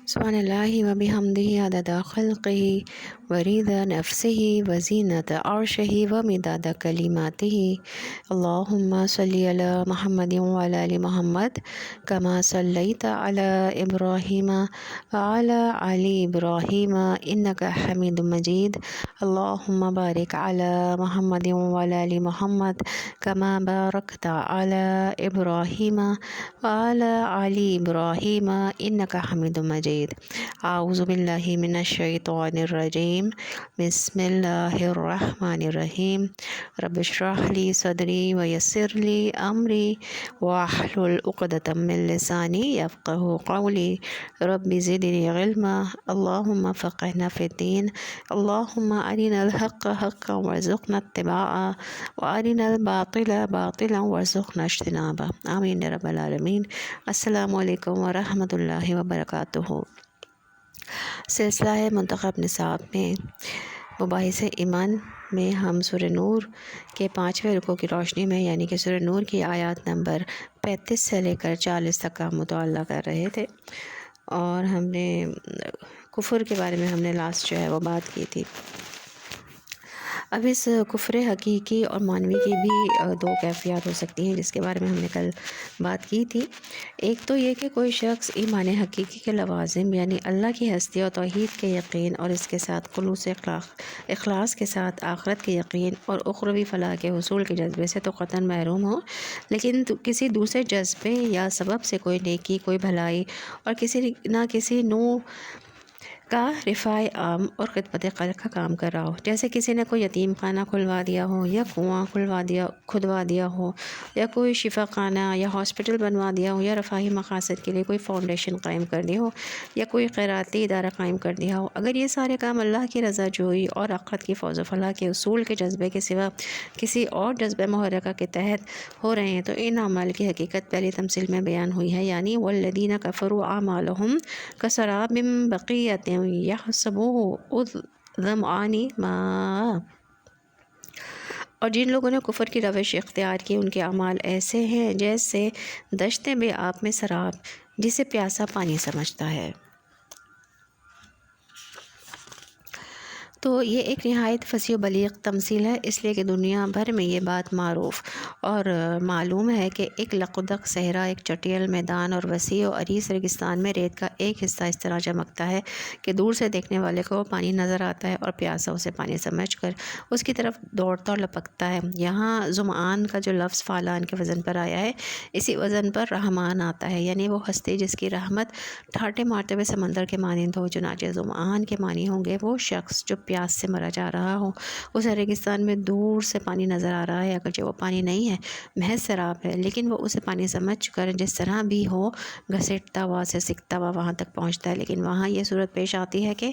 سبحان اللہ و بحمدہ عدد خلقہ ورضا نفسہ وزینت عرشہ ومداد کلماتہ۔ اللہم صلی علی محمد وعلی آل محمد کما صلیت علی ابراہیم وعلی آل ابراہیم انک حمید مجید۔ اللہم بارک علی محمد وعلی آل محمد کما بارکت علی ابراہیم وعلی آل ابراہیم انک حمید مجید۔ اعوذ باللہ من الشیطان الرجیم، بسم اللہ الرحمن الرحیم۔ رب اشرح لی صدری ویسر لی امری واحلل عقدۃ من لسانی یفقہوا قولی۔ رب زدنی علما، اللہم فقہنا فی الدین، اللہم ارنا الحق حقا وارزقنا اتباعہ وارنا الباطل باطلا وارزقنا اجتنابہ، آمین یا رب العالمین۔ السلام علیکم ورحمۃ اللہ وبرکاتہ۔ سلسلہ منتخب نصاب میں مباحث ایمان میں ہم سورہ نور کے 5ویں رکوع کی روشنی میں یعنی کہ سورہ نور کی آیات نمبر 35 سے لے کر 40 تک کا مطالعہ کر رہے تھے، اور ہم نے کفر کے بارے میں لاسٹ جو ہے وہ بات کی تھی۔ اب اس کفر حقیقی اور معنوی کی بھی دو کیفیات ہو سکتی ہیں، جس کے بارے میں ہم نے کل بات کی تھی۔ ایک تو یہ کہ کوئی شخص ایمان حقیقی کے لوازم یعنی اللہ کی ہستی اور توحید کے یقین اور اس کے ساتھ خلوص اخلاص کے ساتھ آخرت کے یقین اور اخروی فلاح کے حصول کے جذبے سے تو قطعاً محروم ہو، لیکن کسی دوسرے جذبے یا سبب سے کوئی نیکی، کوئی بھلائی اور کسی نہ کسی نوع کا رفاع عام اور خدمت خلق کا کام کر رہا ہو، جیسے کسی نے کوئی یتیم خانہ کھلوا دیا ہو یا کنواں کھدوا دیا ہو یا کوئی شفا خانہ یا ہاسپٹل بنوا دیا ہو یا رفاہی مقاصد کے لیے کوئی فاؤنڈیشن قائم کر دی ہو یا کوئی خیراتی ادارہ قائم کر دیا ہو۔ اگر یہ سارے کام اللہ کی رضا جوئی اور آخرت کی فوز و فلاح کے اصول کے جذبے کے سوا کسی اور جذبہ محرکہ کے تحت ہو رہے ہیں تو ان اعمال کی حقیقت پہلی تمثیل میں بیان ہوئی ہے، یعنی والذین کفروا اعمالهم کسراب بقیۃ یحسبہ الظمآن ماء۔ اور جن لوگوں نے کفر کی روش اختیار کی ان کے اعمال ایسے ہیں جیسے دشت بے آب میں سراب جسے پیاسا پانی سمجھتا ہے۔ تو یہ ایک نہایت فصیح و بلیغ تمثیل ہے، اس لیے کہ دنیا بھر میں یہ بات معروف اور معلوم ہے کہ ایک لقدق صحرا، ایک چٹیل میدان اور وسیع و عریض ریگستان میں ریت کا ایک حصہ اس طرح چمکتا ہے کہ دور سے دیکھنے والے کو پانی نظر آتا ہے اور پیاسا اسے پانی سمجھ کر اس کی طرف دوڑتا اور لپکتا ہے۔ یہاں ظمآن کا جو لفظ فعلان کے وزن پر آیا ہے، اسی وزن پر رحمان آتا ہے، یعنی وہ ہستی جس کی رحمت ٹھاٹے مارتے ہوئے سمندر کے مانند ہو۔ چنانچہ ظمآن کے معنی ہوں گے وہ شخص جو پیاس سے مرا جا رہا ہو، اسے ریگستان میں دور سے پانی نظر آ رہا ہے، اگرچہ وہ پانی نہیں ہے، محض سراب ہے، لیکن وہ اسے پانی سمجھ کر جس طرح بھی ہو گھسیٹتا ہوا سے سکتا ہوا وہاں تک پہنچتا ہے۔ لیکن وہاں یہ صورت پیش آتی ہے کہ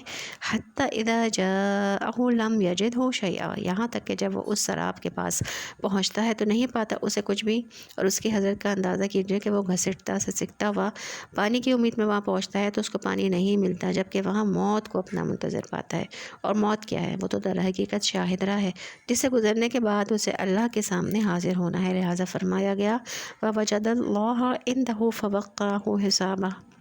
حتی اذا جاءہ لم یجدہ شیئا، یہاں تک کہ جب وہ اس سراب کے پاس پہنچتا ہے تو نہیں پاتا اسے کچھ بھی، اور اس کی حضرت کا اندازہ کیجئے کہ وہ گھسیٹتا سے سکتا ہوا پانی کی امید میں وہاں پہنچتا ہے تو اس کو پانی نہیں ملتا، جبکہ وہاں موت کو اپنا منتظر پاتا ہے۔ اور موت کیا ہے؟ وہ تو در حقیقت شاہد راہ ہے جس سے گزرنے کے بعد اسے اللہ کے سامنے حاضر ہونا ہے، لہٰذا فرمایا گیا وَوَجَدَ اللَّهَ عِندَهُ فَوَقَّاهُ حِسَابَهُ،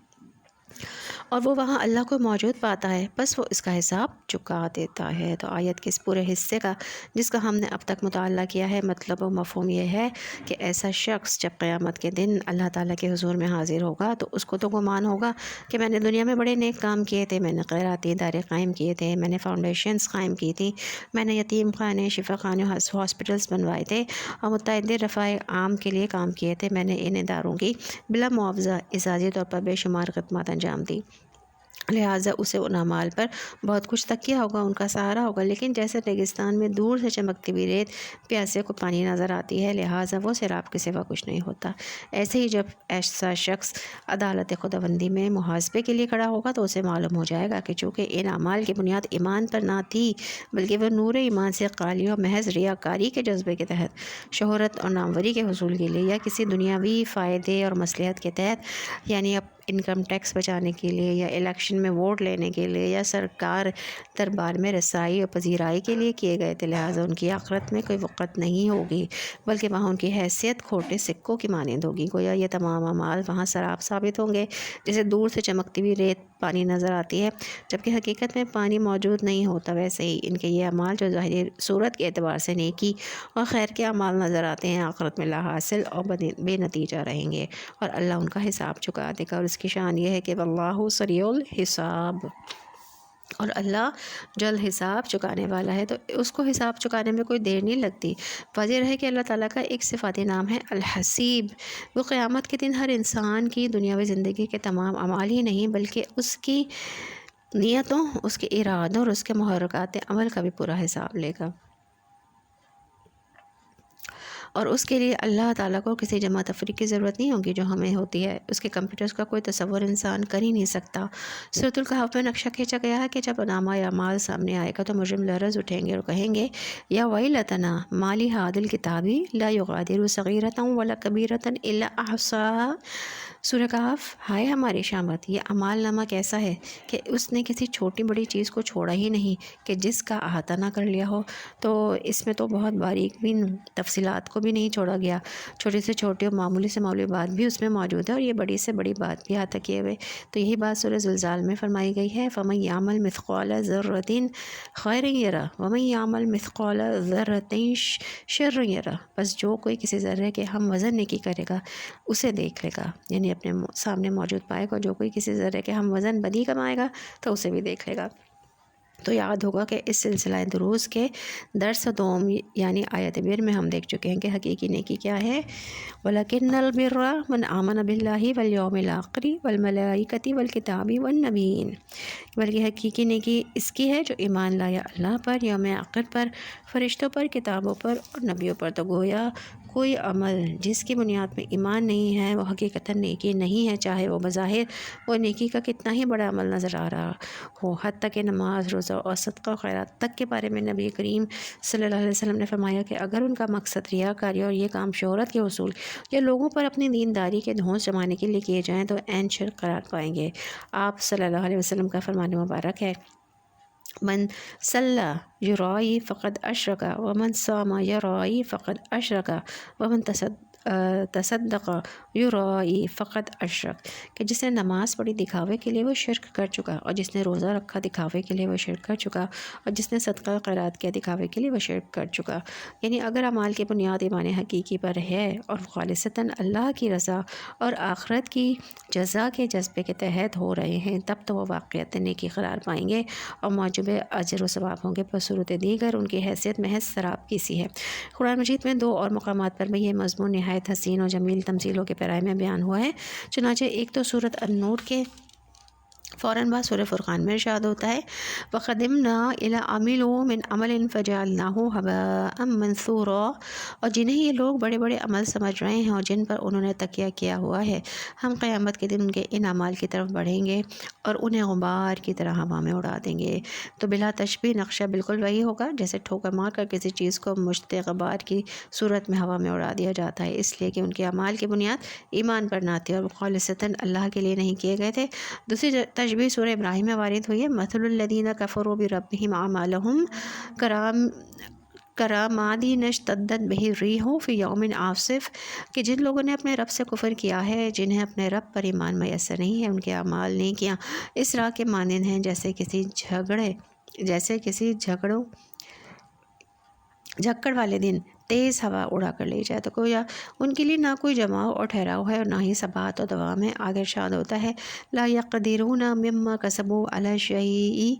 اور وہ وہاں اللہ کو موجود پاتا ہے، بس وہ اس کا حساب چکا دیتا ہے۔ تو آیت کے اس پورے حصے کا جس کا ہم نے اب تک مطالعہ کیا ہے، مطلب و مفہوم یہ ہے کہ ایسا شخص جب قیامت کے دن اللہ تعالیٰ کے حضور میں حاضر ہوگا تو اس کو تو گمان ہوگا کہ میں نے دنیا میں بڑے نیک کام کیے تھے، میں نے خیراتی ادارے قائم کیے تھے، میں نے فاؤنڈیشنز قائم کی تھی، میں نے یتیم خانے، شفا خانے، ہاسپٹلز بنوائے تھے اور متعدد رفاع عام کے لیے کام کیے تھے، میں نے ان اداروں کی بلا معاوضہ اعزازی طور پر بے شمار خدمات انجام دی، لہٰذا اسے ان اعمال پر بہت کچھ تکیہ ہوگا، ان کا سہارا ہوگا۔ لیکن جیسے ریگستان میں دور سے چمکتی ہوئی ریت پیاسے کو پانی نظر آتی ہے، لہٰذا وہ سیراب کے سوا کچھ نہیں ہوتا، ایسے ہی جب ایسا شخص عدالت خداوندی میں محاسبے کے لیے کھڑا ہوگا تو اسے معلوم ہو جائے گا کہ چونکہ ان اعمال کی بنیاد ایمان پر نہ تھی بلکہ وہ نور ایمان سے خالی اور محض ریاکاری کے جذبے کے تحت شہرت اور ناموری کے حصول کے لیے یا کسی دنیاوی فائدے اور مصلحت کے تحت یعنی انکم ٹیکس بچانے کے لیے یا الیکشن میں ووٹ لینے کے لیے یا سرکار دربار میں رسائی اور پذیرائی کے لیے کیے گئے تھے، لہٰذا ان کی آخرت میں کوئی وقت نہیں ہوگی، بلکہ وہاں ان کی حیثیت کھوٹے سکوں کی مانند ہوگی۔ گویا یہ تمام اعمال وہاں سراب ثابت ہوں گے، جیسے دور سے چمکتی ہوئی ریت پانی نظر آتی ہے جبکہ حقیقت میں پانی موجود نہیں ہوتا، ویسے ہی ان کے یہ اعمال جو ظاہری صورت کے اعتبار سے نیکی اور خیر کے اعمال نظر آتے ہیں، آخرت میں لا حاصل اور بے نتیجہ رہیں گے اور اللہ ان کا حساب چکا دے گا۔ اور اس کی شان یہ ہے کہ واللہ سریع الحساب، اور اللہ جلد حساب چکانے والا ہے، تو اس کو حساب چکانے میں کوئی دیر نہیں لگتی۔ واضح ہے کہ اللہ تعالیٰ کا ایک صفاتی نام ہے الحسیب۔ وہ قیامت کے دن ہر انسان کی دنیاوی زندگی کے تمام اعمال ہی نہیں بلکہ اس کی نیتوں، اس کے ارادوں اور اس کے محرکات عمل کا بھی پورا حساب لے گا، اور اس کے لیے اللہ تعالیٰ کو کسی جمع تفریق کی ضرورت نہیں ہوگی جو ہمیں ہوتی ہے۔ اس کے کمپیوٹرز کا کوئی تصور انسان کر ہی نہیں سکتا۔ سورۃ الکہف میں نقشہ کھینچا گیا ہے کہ جب نامہ اعمال سامنے آئے گا تو مجرم لرز اٹھیں گے اور کہیں گے یا ویلتنا ما لہذا الکتاب لا یغادر صغیرۃ ولا کبیرۃ الا احصاها۔ سورہ کہف، ہائے ہماری شامت، یہ اعمال نامہ کیسا ہے کہ اس نے کسی چھوٹی بڑی چیز کو چھوڑا ہی نہیں کہ جس کا احاطہ نہ کر لیا ہو۔ تو اس میں تو بہت باریک بھی تفصیلات کو بھی نہیں چھوڑا گیا، چھوٹی سے چھوٹی اور معمولی سے معمولی بات بھی اس میں موجود ہے، اور یہ بڑی سے بڑی بات بھی احاطہ کیے ہوئے۔ تو یہی بات سورہ زلزال میں فرمائی گئی ہے، فَمَن يَعْمَلْ مِثْقَالَ ذَرَّةٍ خَيْرًا يَرَهُ وَمَن يَعْمَلْ مِثْقَالَ ذَرَّةٍ شَرًّا يَرَهُ۔ بس جو کوئی کسی ذرے کے ہم وزن نیکی کرے گا اسے دیکھ لے گا، یعنی اپنے سامنے موجود پائے گا۔ جو کوئی کسی ذرے کے ہم وزن بدی کمائے گا تو اسے بھی دیکھ لے گا۔ تو یاد ہوگا کہ اس سلسلہ دروس کے درس دوم یعنی آیت بر میں ہم دیکھ چکے ہیں کہ حقیقی نیکی کیا ہے۔ وَلَكِنَّ الْبِرَّ مَنْ آمَنَ بِاللَّهِ وَالْيَوْمِ الْآخِرِ وَالْمَلَائِكَةِ وَالْكِتَابِ وَالنَّبِيِّينَ، بلکہ حقیقی نیکی اس کی ہے جو ایمان لایا اللہ پر، یوم آخر پر، فرشتوں پر، کتابوں پر اور نبیوں پر۔ تو گویا کوئی عمل جس کی بنیاد میں ایمان نہیں ہے وہ حقیقتاً نیکی نہیں ہے، چاہے وہ بظاہر وہ نیکی کا کتنا ہی بڑا عمل نظر آ رہا ہو، حتیٰ کہ نماز، روزہ اور صدقہ و خیرات تک کے بارے میں نبی کریم صلی اللہ علیہ وسلم نے فرمایا کہ اگر ان کا مقصد ریاکاری اور یہ کام شہرت کے حصول یا لوگوں پر اپنی دینداری کے دھونس جمانے کے لیے کیے جائیں تو عین شرک قرار پائیں گے۔ آپ صلی اللہ علیہ وسلم کا فرمان مبارک ہے، من صلی یرائی فقد اشرک ومن صام یرائی فقد اشرک ومن تصدق یرائی فقد اشرک، کہ جس نے نماز پڑھی دکھاوے کے لیے وہ شرک کر چکا، اور جس نے روزہ رکھا دکھاوے کے لیے وہ شرک کر چکا، اور جس نے صدقہ خیرات کیا دکھاوے کے لیے وہ شرک کر چکا۔ یعنی اگر اعمال کی بنیاد ایمان حقیقی پر ہے اور خالصتاً اللہ کی رضا اور آخرت کی جزا کے جذبے کے تحت ہو رہے ہیں تب تو وہ واقعات نیکی قرار پائیں گے اور موجب اجر و ثواب ہوں گے۔ بصورت دیگر ان کی حیثیت محض سراب کی سی ہے۔ قرآن مجید میں دو اور مقامات پر بھی یہ مضمون نہایت حسین و جمیل تمثیلوں کے پیرائے میں بیان ہوا ہے۔ چنانچہ ایک تو سورۃ النور کے فوراً بعد سورہ فرقان میں ارشاد ہوتا ہے وَقَدِمْنَا إِلَىٰ عَمِلُوا مِنْ عَمَلٍ فَجَعَلْنَاهُ هَبَاءً مَنْثُورًا، اور جنہیں یہ لوگ بڑے بڑے عمل سمجھ رہے ہیں اور جن پر انہوں نے تکیہ کیا ہوا ہے، ہم قیامت کے دن ان کے ان اعمال کی طرف بڑھیں گے اور انہیں غبار کی طرح ہوا میں اڑا دیں گے۔ تو بلا تشبیہ نقشہ بالکل وہی ہوگا جیسے ٹھوکر مار کر کسی چیز کو مشت غبار کی صورت میں ہوا میں اڑا دیا جاتا ہے، اس لیے کہ ان کے اعمال کی بنیاد ایمان پر نہ تھی اور وہ خالصتاً اللہ کے لیے نہیں کیے گئے تھے۔ دوسری تشبیہ سورہ ابراہیم میں وارد ہوئی ہے مثل الذین کفروا بربہم اعمالہم کراماد اشتدت بہ الریح فی یوم عاصف، کہ جن لوگوں نے اپنے رب سے کفر کیا ہے، جنہیں اپنے رب پر ایمان میسر نہیں ہے، ان کے اعمال نیکیاں اس راہ کے مانند ہیں جیسے کسی جھکڑ والے دن تیز ہوا اڑا کر لے جائے۔ تو گویا ان کے لیے نہ کوئی جماؤ اور ٹھہراؤ ہے اور نہ ہی ثبات و دوام ہے۔ آگے ارشاد ہوتا ہے لا یقدرون مما کسبوا علی شیء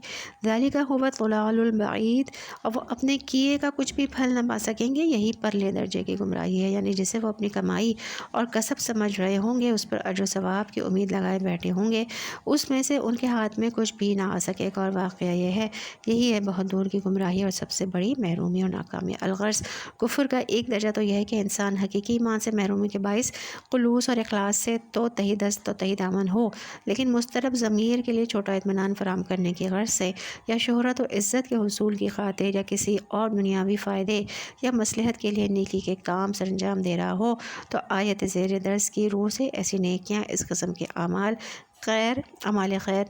ذلک هو الضلال البعید، اور وہ اپنے کیے کا کچھ بھی پھل نہ پا سکیں گے، یہی پرلے درجے کی گمراہی ہے۔ یعنی جسے وہ اپنی کمائی اور کسب سمجھ رہے ہوں گے، اس پر اجر و ثواب کی امید لگائے بیٹھے ہوں گے، اس میں سے ان کے ہاتھ میں کچھ بھی نہ آ سکے گا، اور واقعہ یہ ہے یہی ہے بہت دور کی گمراہی اور سب سے بڑی محرومی اور ناکامی۔ الغرض کفر کفر کا ایک درجہ تو یہ ہے کہ انسان حقیقی ایمان سے محرومی کے باعث خلوص اور اخلاص سے تو تہی دست تو تہی دامن ہو، لیکن مضطرب ضمیر کے لیے چھوٹا اطمینان فراہم کرنے کی غرض سے یا شہرت و عزت کے حصول کی خاطر یا کسی اور دنیاوی فائدے یا مصلحت کے لیے نیکی کے کام سر انجام دے رہا ہو، تو آیت زیر درس کی روح سے ایسی نیکیاں اس قسم کے اعمال خیر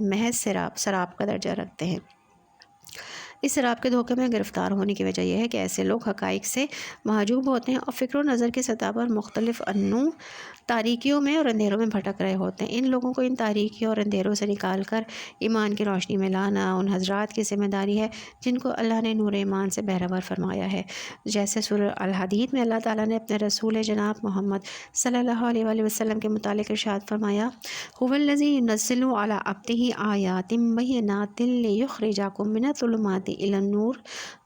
محض سراب کا درجہ رکھتے ہیں۔ اس سراب کے دھوکے میں گرفتار ہونے کی وجہ یہ ہے کہ ایسے لوگ حقائق سے محجوب ہوتے ہیں اور فکر و نظر کی سطح پر مختلف انواع تاریکیوں میں اور اندھیروں میں بھٹک رہے ہوتے ہیں۔ ان لوگوں کو ان تاریکیوں اور اندھیروں سے نکال کر ایمان کی روشنی میں لانا ان حضرات کی ذمہ داری ہے جن کو اللہ نے نور ایمان سے بہرور فرمایا ہے، جیسے سورہ الحدید میں اللہ تعالیٰ نے اپنے رسول جناب محمد صلی اللہ علیہ وآلہ وسلم کے متعلق ارشاد فرمایا، هو الذی ينزل علی عبدہ آیات بینات لیخرجکم من الظلمات الی النور،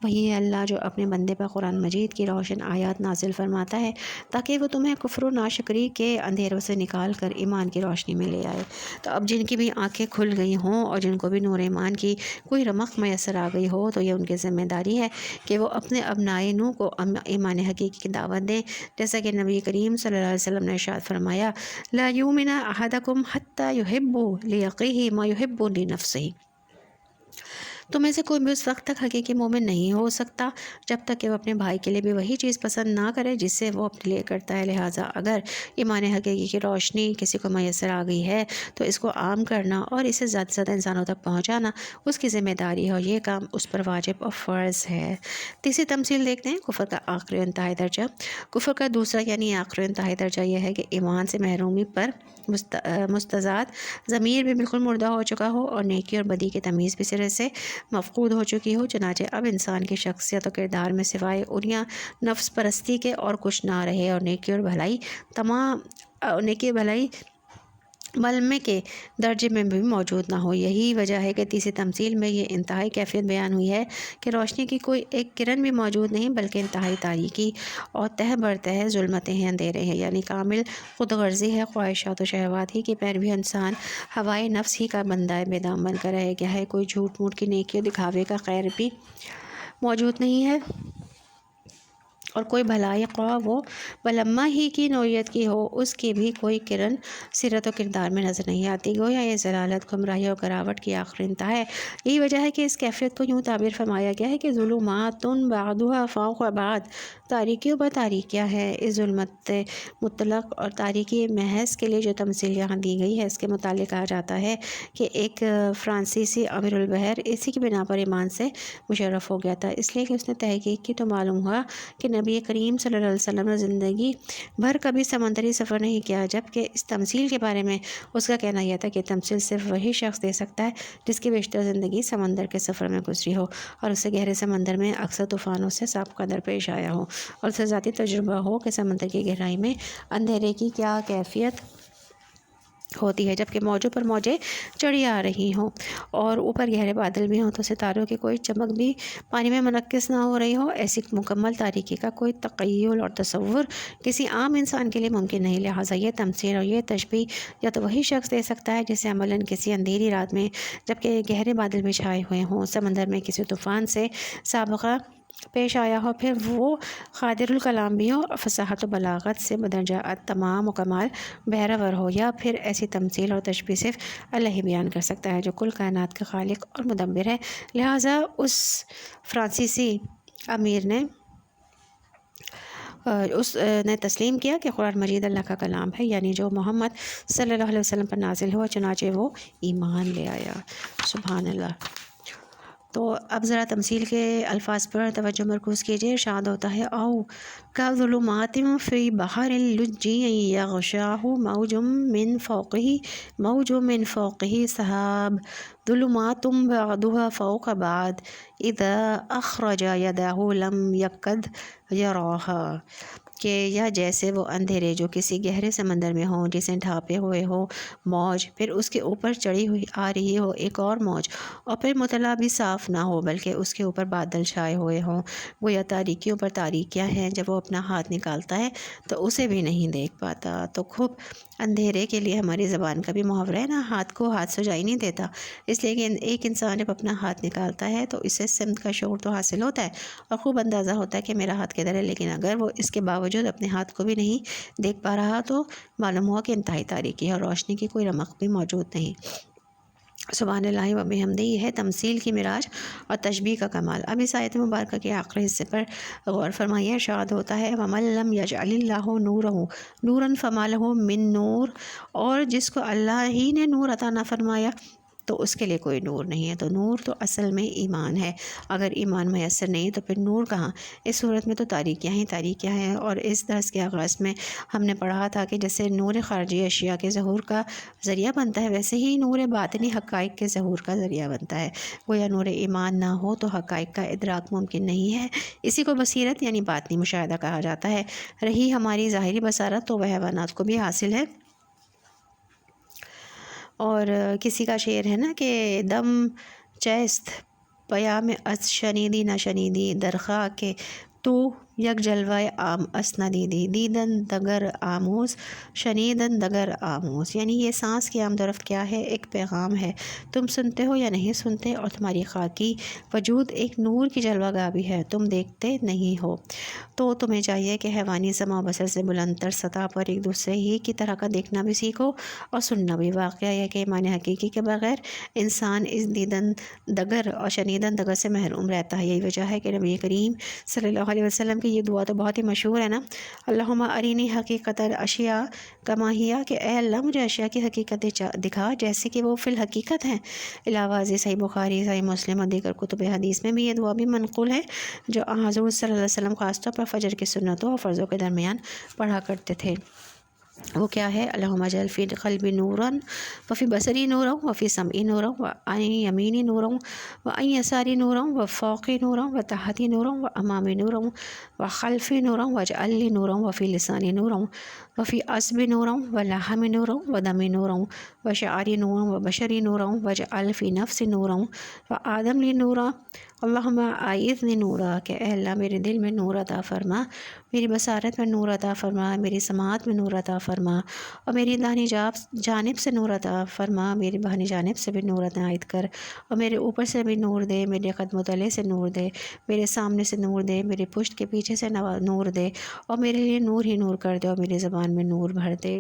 وہی ہے اللہ جو اپنے بندے پر قرآن مجید کی روشن آیات نازل فرماتا ہے تاکہ وہ تمہیں کفر و ناشکری کے اندھیروں سے نکال کر ایمان کی روشنی میں لے آئے۔ تو اب جن کی بھی آنکھیں کھل گئی ہوں اور جن کو بھی نور ایمان کی کوئی رمق میسر آ گئی ہو، تو یہ ان کی ذمہ داری ہے کہ وہ اپنے ابنائے نو کو ایمان حقیقی کی دعوت دیں، جیسا کہ نبی کریم صلی اللہ علیہ وسلم نے ارشاد فرمایا، لا یؤمن احدکم حتی یحب لیقیہ ما یحب لنفسہ، تو میں سے کوئی بھی اس وقت تک حقیقی مومن نہیں ہو سکتا جب تک کہ وہ اپنے بھائی کے لیے بھی وہی چیز پسند نہ کرے جس سے وہ اپنے لیے کرتا ہے۔ لہٰذا اگر ایمان حقیقی کی روشنی کسی کو میسر آ گئی ہے تو اس کو عام کرنا اور اسے زیادہ سے زیادہ انسانوں تک پہنچانا اس کی ذمہ داری ہے اور یہ کام اس پر واجب اور فرض ہے۔ تیسری تمثیل دیکھتے ہیں کفر کا آخری و انتہائی درجہ۔ کفر کا دوسرا یعنی آخری و انتہائی درجہ یہ ہے کہ ایمان سے محرومی پر مستضاد ضمیر بھی بالکل مردہ ہو چکا ہو اور نیکی اور بدی کی تمیز بھی سرے سے مفقود ہو چکی ہو، چنانچہ اب انسان کی شخصیت و کردار میں سوائے اریاں نفس پرستی کے اور کچھ نہ رہے اور نیکی اور بھلائی ملمے کے درجے میں بھی موجود نہ ہو۔ یہی وجہ ہے کہ تیسری تمثیل میں یہ انتہائی کیفیت بیان ہوئی ہے کہ روشنی کی کوئی ایک کرن بھی موجود نہیں، بلکہ انتہائی تاریکی اور تہ برتہ ظلمتیں ہیں، اندھیرے ہیں، یعنی کامل خود غرضی ہے، خواہشات و شہوات ہی کی پیروی، انسان ہوائے نفس ہی کا بندہ بے دام بن کر رہ گیا ہے، کوئی جھوٹ موٹ کی نیکی اور دکھاوے کا خیر بھی موجود نہیں ہے اور کوئی بھلائی خواہ وہ بلما ہی کی نوعیت کی ہو اس کی بھی کوئی کرن سیرت و کردار میں نظر نہیں آتی۔ گویا یہ ضلالت، گمراہی اور گراوٹ کی آخری انتہا ہے۔ یہی وجہ ہے کہ اس کیفیت کو یوں تعبیر فرمایا گیا ہے کہ ظلمات بعضها فوق بعض، تاریکیوں پر تاریکیاں ہے۔ اس ظلمت مطلق اور تاریکی محض کے لیے جو تمثیل یہاں دی گئی ہے اس کے متعلق کہا جاتا ہے کہ ایک فرانسیسی امیر البحر اسی کی بنا پر ایمان سے مشرف ہو گیا تھا، اس لیے کہ اس نے تحقیق کی تو معلوم ہوا کہ نبی کریم صلی اللہ علیہ وسلم نے زندگی بھر کبھی سمندری سفر نہیں کیا، جبکہ اس تمثیل کے بارے میں اس کا کہنا یہ تھا کہ تمثیل صرف وہی شخص دے سکتا ہے جس کی بیشتر زندگی سمندر کے سفر میں گزری ہو اور اسے گہرے سمندر میں اکثر طوفانوں سے سابقہ درپیش آیا ہو اور اسے ذاتی تجربہ ہو کہ سمندر کی گہرائی میں اندھیرے کی کیا کیفیت ہوتی ہے، جبکہ موجوں پر موجیں چڑھی آ رہی ہوں اور اوپر گہرے بادل بھی ہوں تو ستاروں کی کوئی چمک بھی پانی میں منعکس نہ ہو رہی ہو۔ ایسی مکمل تاریکی کا کوئی تخیل اور تصور کسی عام انسان کے لیے ممکن نہیں، لہٰذا یہ تمثیل اور یہ تشبیہ یا تو وہی شخص دے سکتا ہے جسے عملاً کسی اندھیری رات میں جبکہ گہرے بادل بھی چھائے ہوئے ہوں سمندر میں کسی طوفان سے سابقہ پیش آیا ہو، پھر وہ قادر الکلام بھی ہو، فصاحت و بلاغت سے بدرجہ تمام و کمال بہرور ہو، یا پھر ایسی تمثیل اور تشبیہ صرف اللہ ہی بیان کر سکتا ہے جو کل کائنات کا خالق اور مدبر ہے۔ لہٰذا اس فرانسیسی امیر نے تسلیم کیا کہ قرآن مجید اللہ کا کلام ہے، یعنی جو محمد صلی اللہ علیہ وسلم پر نازل ہوا، چنانچہ وہ ایمان لے آیا۔ سبحان اللہ۔ تو اب ذرا تمثیل کے الفاظ پر توجہ مرکوز کیجیے۔ ارشاد ہوتا ہے، او کظلمات فی بحر اللجی یغشاہ موج من فوقہ سحاب، ظلمات بعضها فوق بعض اذا اخرج یدہ لم یکد یراہا، کہ یا جیسے وہ اندھیرے جو کسی گہرے سمندر میں ہوں جسے ڈھانپے ہوئے ہو موج، پھر اس کے اوپر چڑھی ہوئی آ رہی ہو ایک اور موج، اور پھر مطلع بھی صاف نہ ہو بلکہ اس کے اوپر بادل چھائے ہوئے ہوں، گویا تاریکیوں پر تاریکیاں ہیں، جب وہ اپنا ہاتھ نکالتا ہے تو اسے بھی نہیں دیکھ پاتا۔ تو خوب اندھیرے کے لیے ہماری زبان کا بھی محاورہ ہے نا، ہاتھ کو ہاتھ سجائی نہیں دیتا، اس لیے کہ ایک انسان جب اپنا ہاتھ نکالتا ہے تو اس سے سمت کا شعور تو حاصل ہوتا ہے اور خوب اندازہ ہوتا ہے کہ میرا ہاتھ کدھر ہے، لیکن اگر وہ اس کے باوجود اپنے ہاتھ کو بھی نہیں دیکھ پا رہا تو معلوم ہوا کہ انتہائی تاریکی اور روشنی کی کوئی رمق بھی موجود نہیں۔ سبحان اللہ و بحمدہ، یہ ہے تمثیل کی معراج اور تشبیہ کا کمال۔ اب اس آیت مبارکہ کے آخری حصے پر غور فرمائیے، ارشاد ہوتا ہے وَمَن لَّمْ يَجْعَلِ اللَّهُ نُورَهُ نُورًا فَمَا لَهُ مِن نور، اور جس کو اللہ ہی نے نور عطا نہ فرمایا تو اس کے لیے کوئی نور نہیں ہے۔ تو نور تو اصل میں ایمان ہے، اگر ایمان میسر نہیں تو پھر نور کہاں؟ اس صورت میں تو تاریکیاں ہی تاریکیاں ہیں۔ اور اس درس کے آغاز میں ہم نے پڑھا تھا کہ جیسے نور خارجی اشیاء کے ظہور کا ذریعہ بنتا ہے، ویسے ہی نور باطنی حقائق کے ظہور کا ذریعہ بنتا ہے۔ گویا نور ایمان نہ ہو تو حقائق کا ادراک ممکن نہیں ہے، اسی کو بصیرت یعنی باطنی مشاہدہ کہا جاتا ہے۔ رہی ہماری ظاہری بصارت تو وہ حیوانات کو بھی حاصل ہے۔ اور کسی کا شعر ہے نا کہ دم چیست پیام از شنیدی نہ شنیدی، درخواہ کے تو یک جلوہ عام اس ندیدی، دیدن دگر آموز شنیدن دگر آموز، یعنی یہ سانس کی آمد و رفت کیا ہے؟ ایک پیغام ہے، تم سنتے ہو یا نہیں سنتے، اور تمہاری خاکی وجود ایک نور کی جلوہ گاہ بھی ہے، تم دیکھتے نہیں ہو۔ تو تمہیں چاہیے کہ حیوانی سماع بصر سے بلند تر سطح پر ایک دوسرے ہی کی طرح کا دیکھنا بھی سیکھو اور سننا بھی۔ واقعہ یہ کہ ایمان حقیقی کے بغیر انسان اس دیدن دگر اور شنیدن دگر سے محروم رہتا ہے۔ یہی وجہ ہے کہ نبی کریم صلی اللہ علیہ وسلم کی یہ دعا تو بہت ہی مشہور ہے نا، اللہم ارینی حقیقت الاشیاء کما ہی، کہ اے اللہ مجھے اشیاء کی حقیقت دکھا جیسے کہ وہ فی الحقیقت ہیں۔ علاوہ صحیح بخاری، صحیح مسلم اور دیگر کتب حدیث میں بھی یہ دعا بھی منقول ہے جو حضور صلی اللہ علیہ وسلم خاص طور پر فجر کی سنتوں اور فرضوں کے درمیان پڑھا کرتے تھے۔ وہ کیا ہے؟ اللہم اجعل فی قلبی نورا وفی بصری نورا وفی سمعی نورا وعن یمینی نورا وعن یساری نورا وفوقی نورا وتحتی نورا وامامی نورا وخلفی نورا واجعل لی نورا وفی لسانی نورا وفی عصبی نورا ولحمی نورا ودمی نورا وشعری نورا وبشری نورا واجعل فی نفسی نورا وآدم لی نورا۔ اللہم اعیذنی نورا، کہ اے اللہ میرے دل میں نور عطا فرما، میری بصارت میں نور عطا فرما، میری سماعت میں نور عطا فرما، اور میری داہنی جانب سے نور عطا فرما، میری بائیں جانب سے بھی نور عنایت کر، اور میرے اوپر سے بھی نور دے، میرے قدم و تلے سے نور دے، میرے سامنے سے نور دے، میرے پشت کے پیچھے سے نور دے، اور میرے لیے نور ہی نور کر دے، اور میری زبان میں نور بھر دے،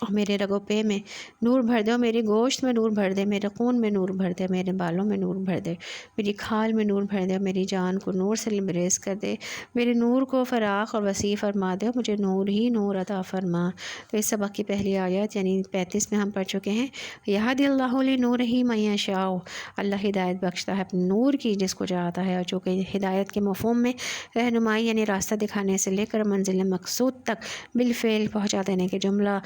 اور میرے رگ و پے میں نور بھر دے، اور میری گوشت میں نور بھر دے، میرے خون میں نور بھر دے، میرے بالوں میں نور بھر دے، میری کھال میں نور بھر دے، اور میری جان کو نور سے لبریز کر دے، میرے نور کو فراخ اور وسیع فرما دے، اور مجھے نور ہی نور عطا فرما۔ تو اس سبق کی پہلی آیت یعنی 35 میں ہم پڑھ چکے ہیں، یہدی اللہ لنورہ من یشاء، اللہ ہدایت بخشتا ہے اپنے نور کی جس کو چاہتا ہے، اور چونکہ ہدایت کے مفہوم میں رہنمائی یعنی راستہ دکھانے سے لے کر منزل مقصود تک بالفعل پہنچا دینے کے جملہ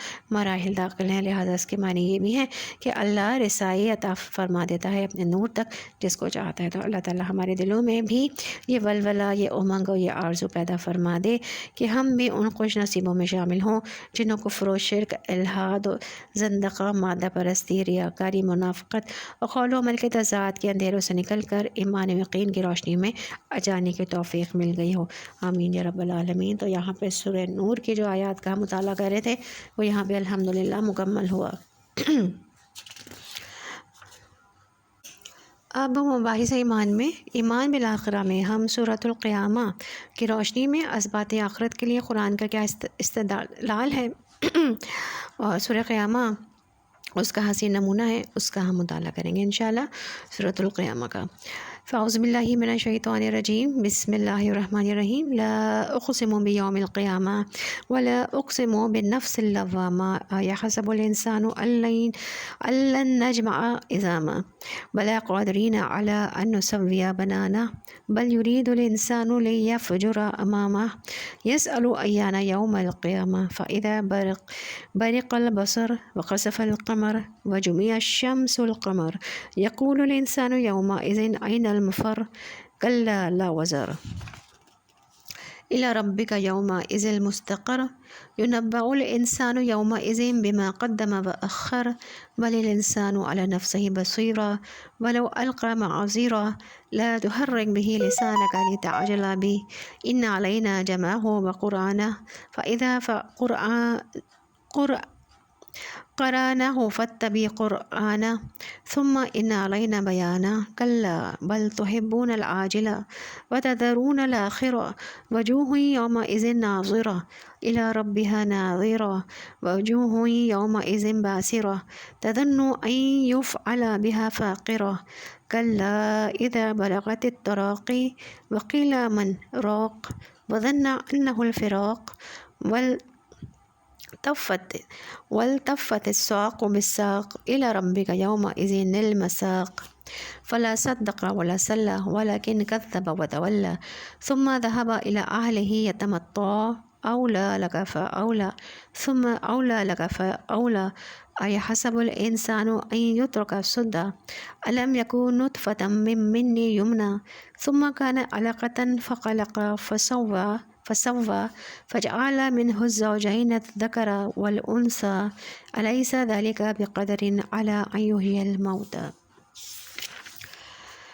مراحل داخل ہیں، لہٰذا اس کے معنی یہ بھی ہیں کہ اللہ رسائی عطا فرما دیتا ہے اپنے نور تک جس کو چاہتا ہے۔ تو اللہ تعالیٰ ہمارے دلوں میں بھی یہ ولولہ، یہ امنگ اور یہ آرزو پیدا فرما دے کہ ہم بھی ان خوش نصیبوں میں شامل ہوں جنہوں کو کفر و شرک، الحاد و زندقہ، مادہ پرستی، ریاکاری، منافقت اور قول و عمل کے تضاد کے اندھیروں سے نکل کر ایمان و یقین کی روشنی میں جانے کی توفیق مل گئی ہو، آمین یا رب العالمین۔ تو یہاں پہ سورہ نور کی جو آیات کا مطالعہ کر رہے تھے وہ یہاں پہ الحمدللہ مکمل ہوا۔ اب مباحث ایمان میں، ایمان بالآخرہ میں ہم سورۃ القیامہ کی روشنی میں اثبات آخرت کے لیے قرآن کا کیا استدلال ہے اور سورہ قیامہ اس کا حسین نمونہ ہے، اس کا ہم مطالعہ کریں گے انشاءاللہ۔ سورۃ القیامہ کا فاعوذ باللہ من الشیطان الرجیم، بسم اللہ الرحمن الرحیم، لا اقسم بیوم القیامہ ولا اقسم بالنفس اللوامہ، یحسب الانسان ان لن نجمع عظامہ بلا قادرین علی ان نسوی بنانہ بل یرید الانسان لیفجر امامہ یسأل ایان یوم القیامہ فاذا برق البصر وخسف القمر وجمع الشمس القمر یقول الانسان یومئذ این المفر کلا لا وزر الی ربک یومئذ المستقر ینبأ الانسان یومئذ بما قدم وأخر بل الانسان علی نفسه بصیرا ولو القى معاذیرا لا تحرک به لسانک لتعجل به ان علینا جمعه وقرآنه فإذا قرآنه فاتبع قرآنه ثم إن علينا بيانه كلا بل تحبون العاجلة وتذرون الآخرة وجوه يومئذ ناظرة إلى ربها ناظرة ووجوه يومئذ باسرة تظن أن يفعل بها فاقرة كلا إذا بلغت التراقي وقيل من راق وظن أنه الفراق والتفت الساق بالساق إلى ربك يومئذ المساق فلا صدق ولا صلى ولكن كذب وتولى ثم ذهب إلى أهله يتمطى أولى لك فأولى ثم أولى لك فأولى أيحسب الإنسان أن يترك سدى ألم يكن نطفة من مني يمنى ثم كان علقة فخلق فسوى فجعل منه الزوجين الذكر والأنثى أليس ذلك بقدر على أن يحيي الموتى۔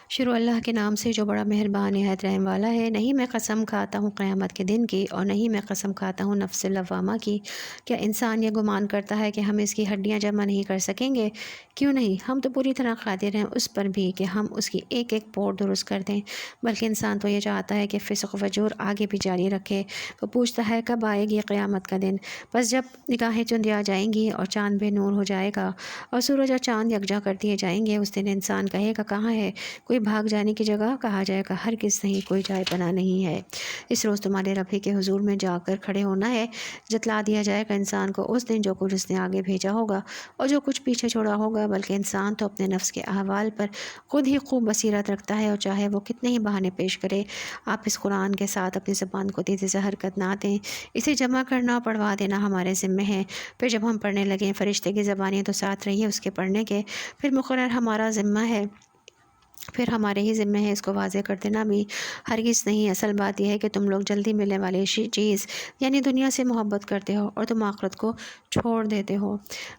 شروع اللہ کے نام سے جو بڑا مہربان نہایت رحم والا ہے۔ نہیں میں قسم کھاتا ہوں قیامت کے دن کی، اور نہیں میں قسم کھاتا ہوں نفس لوامہ کی۔ کیا انسان یہ گمان کرتا ہے کہ ہم اس کی ہڈیاں جمع نہیں کر سکیں گے؟ کیوں نہیں، ہم تو پوری طرح قادر ہیں اس پر بھی کہ ہم اس کی ایک ایک پور درست کر دیں، بلکہ انسان تو یہ چاہتا ہے کہ فسق و فجور آگے بھی جاری رکھے۔ وہ پوچھتا ہے کب آئے گی قیامت کا دن؟ بس جب نگاہیں چندیا جائیں گی اور چاند بے نور ہو جائے گا اور سورج اور چاند یکجا کر دیے جائیں گے، اس دن انسان کہے گا کہاں ہے کوئی بھاگ جانے کی جگہ؟ کہا جائے گا ہرگز نہیں، کوئی جائے پناہ نہیں ہے۔ اس روز تمہارے رب ہی کے حضور میں جا کر کھڑے ہونا ہے۔ جتلا دیا جائے گا انسان کو اس دن جو کچھ اس نے آگے بھیجا ہوگا اور جو کچھ پیچھے چھوڑا ہوگا، بلکہ انسان تو اپنے نفس کے احوال پر خود ہی خوب بصیرت رکھتا ہے، اور چاہے وہ کتنے ہی بہانے پیش کرے، آپ اس قرآن کے ساتھ اپنی زبان کو تیزی سے حرکت نہ دیں۔ اسے جمع کرنا اور پڑھوا دینا ہمارے ذمے ہے۔ پھر جب ہم پڑھنے لگیں فرشتے کی زبانیں تو ساتھ رہیے اس کے پڑھنے کے، پھر مقرر ہمارا ذمہ ہے، پھر ہمارے ہی ذمہ ہے اس کو واضح کر دینا بھی۔ ہرگز نہیں، اصل بات یہ ہے کہ تم لوگ جلدی ملنے والی چیز یعنی دنیا سے محبت کرتے ہو اور تم آخرت کو چھوڑ دیتے ہو۔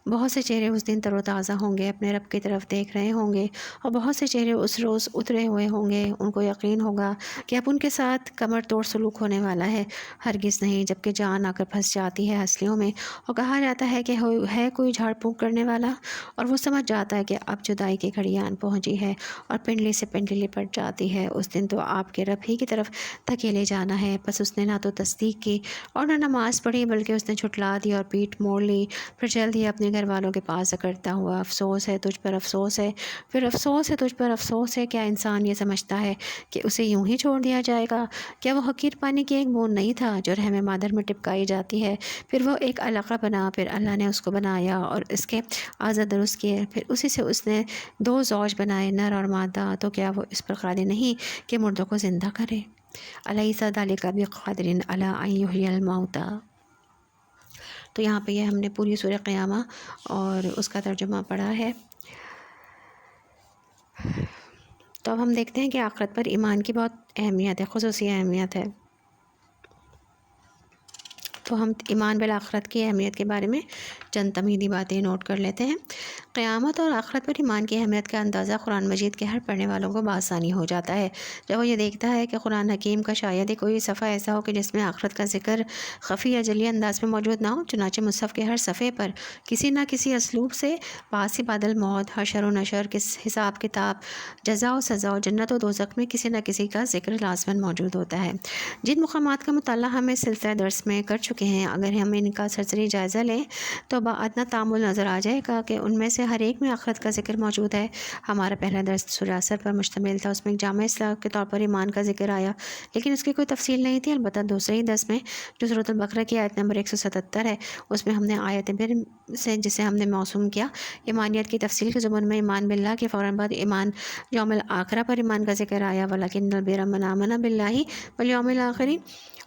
بہت سے چہرے اس دن تر و تازہ ہوں گے، اپنے رب کی طرف دیکھ رہے ہوں گے، اور بہت سے چہرے اس روز اترے ہوئے ہوں گے، ان کو یقین ہوگا کہ اب ان کے ساتھ کمر توڑ سلوک ہونے والا ہے۔ ہرگز نہیں، جبکہ جان آ کر پھنس جاتی ہے ہنسلیوں میں اور کہا جاتا ہے کہ ہے کوئی جھاڑ پھونک کرنے والا، اور وہ سمجھ جاتا ہے کہ اب جدائی کی گھڑی آن پہنچی ہے اور پنڈلی سے پنڈلی لپٹ جاتی ہے۔ اس دن تو آپ کے رب ہی کی طرف دھکیلے جانا ہے۔ بس اس نے نہ تو تصدیق کی اور نہ نماز پڑھی، بلکہ اس نے جھٹلا دی اور پیٹھ موڑ لی۔ پھر جلد ہی اپنے گھر والوں کے پاس اکڑتا ہوا، افسوس ہے تجھ پر افسوس ہے، پھر افسوس ہے تجھ پر افسوس ہے۔ کیا انسان یہ سمجھتا ہے کہ اسے یوں ہی چھوڑ دیا جائے گا؟ کیا وہ حقیر پانی کی ایک بوند نہیں تھا جو رحم مادر میں ٹپکائی جاتی ہے؟ پھر وہ ایک علقہ بنا، پھر اللہ نے اس کو بنایا اور اس کے اعضاء درست کیے، پھر اسی سے اس نے 2 زوج بنائے، نر اور مادہ۔ تو کیا وہ اس پر قادر نہیں کہ مردوں کو زندہ کرے؟ الیس ذلک بقادر علی ان یحیی الموتى۔ تو یہاں پہ یہ ہم نے پوری سورہ قیامہ اور اس کا ترجمہ پڑھا ہے۔ تو اب ہم دیکھتے ہیں کہ آخرت پر ایمان کی بہت اہمیت ہے، خصوصی اہمیت ہے۔ تو ہم ایمان بالآخرت کی اہمیت کے بارے میں چند تمہیدی باتیں نوٹ کر لیتے ہیں۔ قیامت اور آخرت پر ایمان کی اہمیت کا اندازہ قرآن مجید کے ہر پڑھنے والوں کو بآسانی ہو جاتا ہے جب وہ یہ دیکھتا ہے کہ قرآن حکیم کا شاید ہی کوئی صفحہ ایسا ہو کہ جس میں آخرت کا ذکر خفی یا جلی انداز میں موجود نہ ہو۔ چنانچہ مصحف کے ہر صفحے پر کسی نہ کسی اسلوب سے باعث بعد الموت، حشر و نشر، حساب کتاب، جزا و سزا و جنت و دوزخ میں کسی نہ کسی کا ذکر لازماً موجود ہوتا ہے۔ جن مقامات کا مطالعہ ہم اس سلسلہ درس میں کر چکے ہیں، اگر ہم ان کا سرسری جائزہ لیں تو باادنیٰ تأمل نظر آ جائے گا کہ ان میں سے ہر ایک میں آخرت کا ذکر موجود ہے۔ ہمارا پہلا درس سورہ عصر پر مشتمل تھا، اس میں ایک جامع اصطلاح کے طور پر ایمان کا ذکر آیا، لیکن اس کی کوئی تفصیل نہیں تھی۔ البتہ دوسرے ہی درس میں جو سورۃ البقرہ کی آیت نمبر 177 ہے، اس میں ہم نے آیت بر سے جسے ہم نے موسوم کیا ایمانیت کی تفصیل کے ضمن میں ایمان باللہ کے فوراً بعد ایمان یوم الآخرہ پر ایمان کا ذکر آیا، وَلَكِنَّ الْبِرَّ مَنْ آمَنَ بِاللَّهِ وَالْيَوْمِ الْآخِرِ،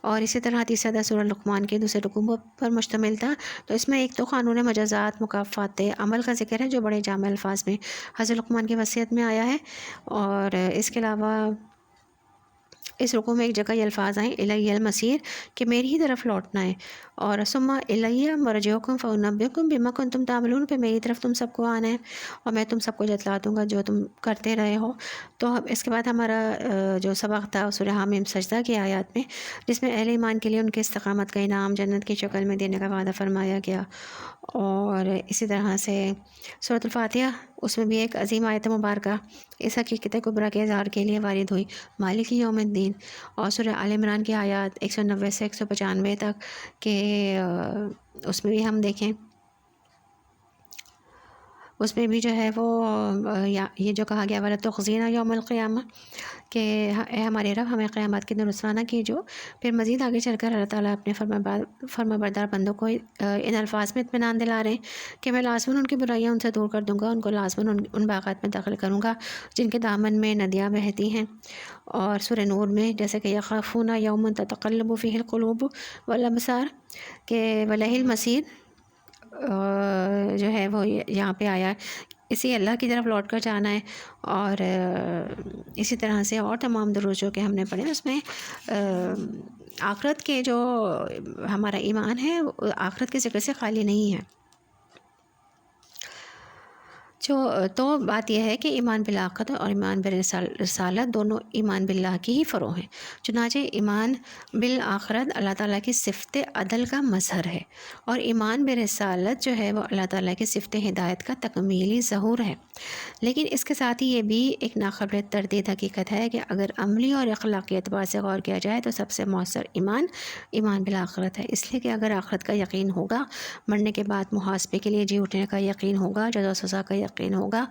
اور اسی طرح تیسرا درس سورہ لقمان کے دوسرے رکوع پر مشتمل تھا۔ تو اس میں ایک تو قانون مجازات مکافات عمل کا ذکر ہے جو بڑے جامع الفاظ میں حضرت لقمان کی وصیت میں آیا ہے، اور اس کے علاوہ اس رکوع میں ایک جگہ یہ الفاظ آئیں الی المصیر کہ میری ہی طرف لوٹنا ہے، اور ثم الی مرجعکم فانبئکم بما کنتم تعملون، پہ میری طرف تم سب کو آنا ہے اور میں تم سب کو جتلا دوں گا جو تم کرتے رہے ہو۔ تو اس کے بعد ہمارا جو سبق تھا سورہ حامیم سجدہ کی آیات میں، جس میں اہل ایمان کے لیے ان کے استقامت کا انعام جنت کی شکل میں دینے کا وعدہ فرمایا گیا، اور اسی طرح سے سورۃ الفاتحہ اس میں بھی ایک عظیم آیت مبارکہ اس حقیقت کبریٰ کے اظہار کے لیے وارد ہوئی، مالک یوم الدین، اور سورہ آل عمران کی آیات 190 سے 195 تک کہ اس میں بھی ہم دیکھیں، اس میں بھی جو ہے وہ یہ جو کہا گیا وَلَتُخْزِينَا یوم القیامہ کہ اے ہمارے رب ہمیں قیامت کے دن رسوا نہ کیجو۔ پھر مزید آگے چل کر اللہ تعالیٰ اپنے فرما بردار بندوں کو ان الفاظ میں اطمینان دلا رہے ہیں کہ میں لازماً ان کی برائیاں ان سے دور کر دوں گا، ان کو لازماً ان باغات میں داخل کروں گا جن کے دامن میں ندیاں بہتی ہیں۔ اور سورہ نور میں جیسے کہ یخافون یوما تتقلب فیہ القلوب والابصار کہ وَإِلَیہِ المصیر جو ہے وہ یہاں پہ آیا اسی اللہ کی طرف لوٹ کر جانا ہے، اور اسی طرح سے اور تمام دروس جو کہ ہم نے پڑھے اس میں آخرت کے جو ہمارا ایمان ہے آخرت کے ذکر سے خالی نہیں ہے۔ تو بات یہ ہے کہ ایمان بالآخرت اور ایمان بالرسالت دونوں ایمان باللہ کی ہی فروع ہیں۔ چنانچہ ایمان بالآخرت اللہ تعالیٰ کی صفت عدل کا مظہر ہے، اور ایمان بالرسالت جو ہے وہ اللہ تعالیٰ کی صفت ہدایت کا تکمیلی ظہور ہے۔ لیکن اس کے ساتھ ہی یہ بھی ایک ناقابل تردید حقیقت ہے کہ اگر عملی اور اخلاقی اعتبار سے غور کیا جائے تو سب سے مؤثر ایمان بالآخرت ہے، اس لیے کہ اگر آخرت کا یقین ہوگا، مرنے کے بعد محاسبے کے لیے جی اٹھنے کا یقین ہوگا، جزا و سزا کا یقین ہوگا،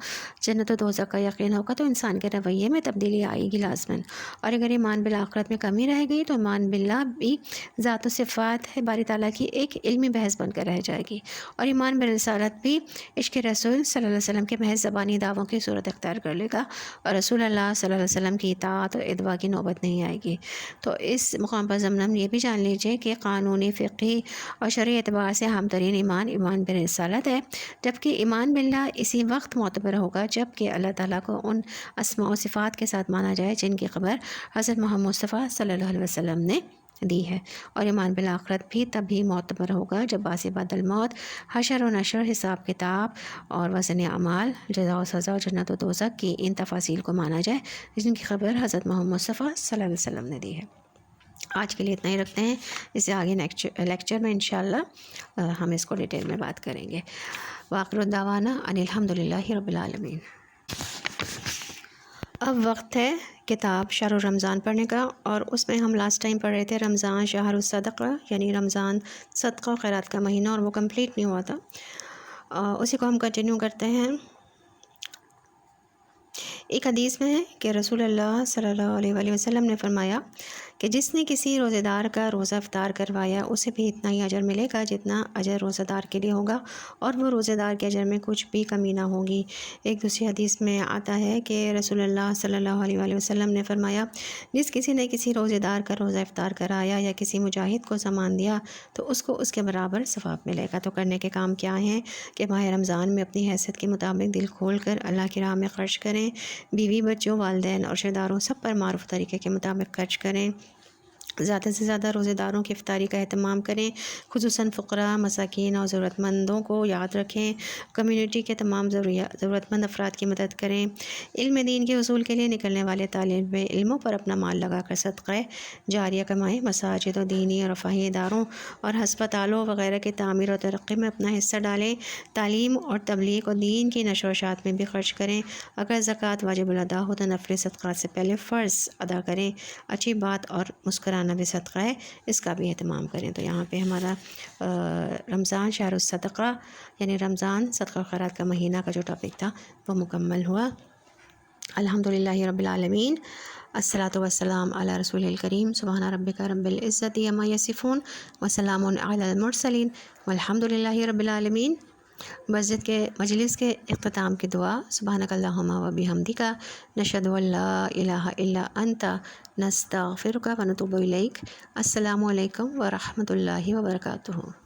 جنت و دوزخ کا یقین ہوگا، تو انسان کے رویے میں تبدیلی آئے گی لازماً۔ اور اگر ایمان بالآخرت میں کمی رہ گئی تو ایمان باللہ بھی ذات و صفات ہے باری تعالیٰ کی ایک علمی بحث بن کر رہ جائے گی، اور ایمان بالرسالت بھی عشق رسول صلی اللہ علیہ وسلم کے محض زبانی دعووں کی صورت اختیار کر لے گا، اور رسول اللہ صلی اللہ علیہ وسلم کی اطاعت اور اتباع کی نوبت نہیں آئے گی۔ تو اس مقام پر ضمناً یہ بھی جان لیجئے کہ قانونی، فقہی اور شرعی اعتبار سے اہم ترین ایمان بالرسالت ہے، جبکہ ایمان باللہ اسی وقت معتبر ہوگا جب کہ اللہ تعالیٰ کو ان اسماء و صفات کے ساتھ مانا جائے جن کی خبر حضرت محمد مصطفیٰ صلی اللہ علیہ وسلم نے دی ہے، اور ایمان بالآخرت بھی تبھی معتبر ہوگا جب بعد الموت حشر و نشر، حساب کتاب اور وزن اعمال، جزا و سزا، جنت و دوزخ کی ان تفاصیل کو مانا جائے جن کی خبر حضرت محمد مصطفیٰ صلی اللہ علیہ وسلم نے دی ہے۔ آج کے لیے اتنا ہی رکھتے ہیں، اس سے آگے لیکچر میں انشاءاللہ ہم اس کو ڈیٹیل میں بات کریں گے۔ وآخر دعوانا ان الحمد للہ رب العالمین۔ اب وقت ہے کتاب شہر رمضان پڑھنے کا، اور اس میں ہم لاسٹ ٹائم پڑھ رہے تھے رمضان شہر الصدقہ، یعنی رمضان صدقہ و خیرات کا مہینہ، اور وہ کمپلیٹ نہیں ہوا تھا، اسی کو ہم کنٹینیو کرتے ہیں۔ ایک حدیث میں ہے کہ رسول اللہ صلی اللہ علیہ وسلم نے فرمایا کہ جس نے کسی روزے دار کا روزہ افطار کروایا اسے بھی اتنا ہی اجر ملے گا جتنا اجر روزہ دار کے لیے ہوگا، اور وہ روزے دار کے اجر میں کچھ بھی کمی نہ ہوگی۔ ایک دوسری حدیث میں آتا ہے کہ رسول اللہ صلی اللہ علیہ وسلم نے فرمایا جس کسی نے کسی روزے دار کا روزہ افطار کرایا یا کسی مجاہد کو سامان دیا تو اس کو اس کے برابر ثواب ملے گا۔ تو کرنے کے کام کیا ہیں کہ ماہ رمضان میں اپنی حیثیت کے مطابق دل کھول کر اللہ کی راہ میں خرچ کریں، بیوی بچوں، والدین اور رشتہ داروں سب پر معروف طریقے کے مطابق خرچ کریں، زیادہ سے زیادہ روزے داروں کی افطاری کا اہتمام کریں، خصوصاً فقراء، مساکین اور ضرورت مندوں کو یاد رکھیں، کمیونٹی کے تمام ضرورت مند افراد کی مدد کریں، علم دین کے حصول کے لیے نکلنے والے طالب علموں پر اپنا مال لگا کر صدقہ جاریہ کمائیں، مساجد و دینی اور رفاہی اداروں اور ہسپتالوں وغیرہ کی تعمیر اور ترقی میں اپنا حصہ ڈالیں، تعلیم اور تبلیغ اور دین کی نشر و اشاعت میں بھی خرچ کریں، اگر زکوٰۃ واجب الادا ہو تو نفلی صدقات سے پہلے فرض ادا کریں، اچھی بات اور مسکرانا بھی صدقہ ہے، اس کا بھی اہتمام کریں۔ تو یہاں پہ ہمارا رمضان شہر الصدقہ یعنی رمضان صدقہ و خیرات کا مہینہ کا جو ٹاپک تھا وہ مکمل ہوا۔ الحمدللہ رب العالمین، الصلاۃ والسلام علی رسول الکریم، سبحان ربک رب العزت عما یصفون وسلام علی المرسلین والحمدللہ رب العالمین۔ مسجد کے مجلس کے اختتام کی دعا، سبحانک اللہم و بحمدک، نشہد ان لا الہ الا انت، نستغفرک و نتوب الیک۔ السلام علیکم ورحمۃ اللہ وبرکاتہ۔